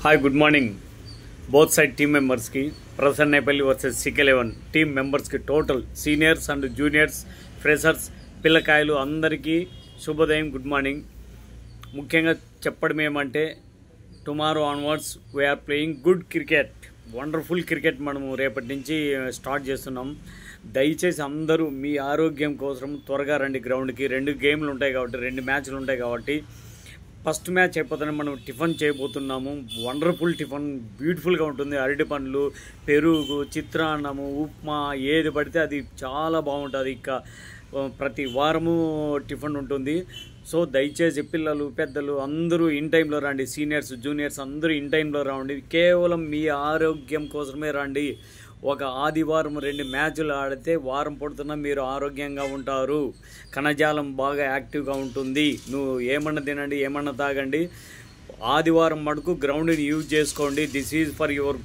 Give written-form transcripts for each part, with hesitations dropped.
Hi good morning both side team మెంబర్స్కి Prasannepalli versus సిక్11 team మెంబర్స్కి total seniors and juniors freshers పిల్లకాయలు అందరికీ శుభోదయం గుడ్ మార్నింగ్. ముఖ్యంగా చెప్పడం ఏమంటే tomorrow onwards we are playing good cricket, wonderful cricket మనము రేపటి నుంచి స్టార్ట్ చేస్తున్నాం. దయచేసి అందరూ మీ ఆరోగ్యం కోసం త్వరగా రండి గ్రౌండ్కి. 2 గేమ్లు ఉంటాయి కాబట్టి 2 మ్యాచ్లు ఉంటాయి కాబట్టి ఫస్ట్ మ్యాచ్ అయిపోతేనే మనం టిఫిన్ చేయబోతున్నాము. వండర్ఫుల్ టిఫిన్, బ్యూటిఫుల్గా ఉంటుంది. అరటి పండ్లు, పెరుగు, చిత్రాన్నము, ఉప్మా, ఏది పడితే అది చాలా బాగుంటుంది. ఇక ప్రతి వారము టిఫిన్ ఉంటుంది. సో దయచేసి పిల్లలు పెద్దలు అందరూ ఇన్ టైంలో రండి. సీనియర్స్ జూనియర్స్ అందరూ ఇన్ టైంలో రండి. కేవలం మీ ఆరోగ్యం కోసమే రండి. ఒక ఆదివారం 2 మ్యాచ్లు ఆడితే వారం పడుతున్నా మీరు ఆరోగ్యంగా ఉంటారు. కణజాలం బాగా యాక్టివ్గా ఉంటుంది. నువ్వు ఏమన్నా తినండి, ఏమన్నా తాగండి. ఆదివారం మటుకు గ్రౌండ్ని యూజ్ చేసుకోండి. This is for your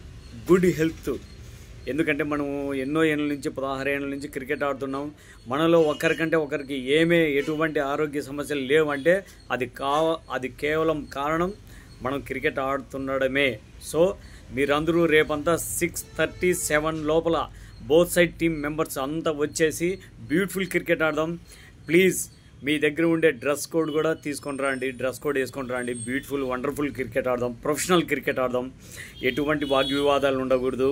good health. ఎందుకంటే మనము ఎన్నో ఏళ్ళ నుంచి 16 ఏళ్ళ నుంచి క్రికెట్ ఆడుతున్నాం. మనలో ఒకరికంటే ఒకరికి ఎటువంటి ఆరోగ్య సమస్యలు లేవంటే అది కేవలం కారణం మనం క్రికెట్ ఆడుతుండడమే. సో మీరందరూ రేపంతా 6:37 లోపల బోత్ సైడ్ టీమ్ మెంబర్స్ అంతా వచ్చేసి బ్యూటిఫుల్ క్రికెట్ ఆడదాం. ప్లీజ్ మీ దగ్గర ఉండే డ్రెస్ కోడ్ కూడా తీసుకొని రండి. డ్రెస్ కోడ్ వేసుకొని రండి. బ్యూటిఫుల్ వండర్ఫుల్ క్రికెట్ ఆడదాం. ప్రొఫెషనల్ క్రికెట్ ఆడదాం. ఎటువంటి వాగ్వివాదాలు ఉండకూడదు.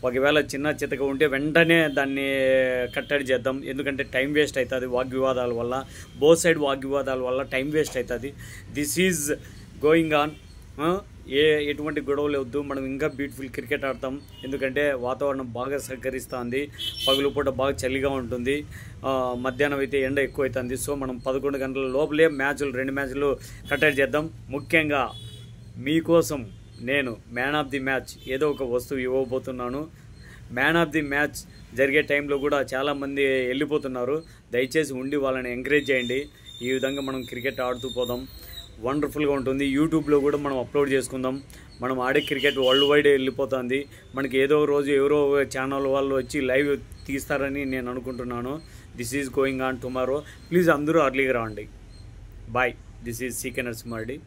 ఒకవేళ చిన్న చితక ఉంటే వెంటనే దాన్ని కట్టడి చేద్దాం. ఎందుకంటే టైం వేస్ట్ అవుతుంది వాగ్వివాదాల వల్ల. బోత్ సైడ్ వాగ్వివాదాల వల్ల టైం వేస్ట్ అవుతుంది. This is going on. ఎటువంటి గొడవలు వద్దు. మనం ఇంకా బ్యూటిఫుల్ క్రికెట్ ఆడతాం. ఎందుకంటే వాతావరణం బాగా సహకరిస్తుంది. పగలు పూట బాగా చలిగా ఉంటుంది. మధ్యాహ్నం అయితే ఎండ ఎక్కువ అవుతుంది. సో మనం 11 గంటల లోపలే 2 మ్యాచ్లు కట్టడి చేద్దాం. ముఖ్యంగా మీకోసం నేను మ్యాన్ ఆఫ్ ది మ్యాచ్ ఏదో ఒక వస్తువు ఇవ్వబోతున్నాను. మ్యాన్ ఆఫ్ ది మ్యాచ్ జరిగే టైంలో కూడా చాలామంది వెళ్ళిపోతున్నారు. దయచేసి ఉండి వాళ్ళని ఎంకరేజ్ చేయండి. ఈ విధంగా మనం క్రికెట్ ఆడుతూ పోదాం. వండర్ఫుల్గా ఉంటుంది. యూట్యూబ్లో కూడా మనం అప్లోడ్ చేసుకుందాం. మనం ఆడే క్రికెట్ వరల్డ్ వైడ్ వెళ్ళిపోతుంది. మనకి ఏదో రోజు ఎవరో ఛానల్ వాళ్ళు వచ్చి లైవ్ తీస్తారని నేను అనుకుంటున్నాను. This is going on tomorrow. Please అందరూ అర్లీగా రండి. Bye. This is C K Narasimha Reddy.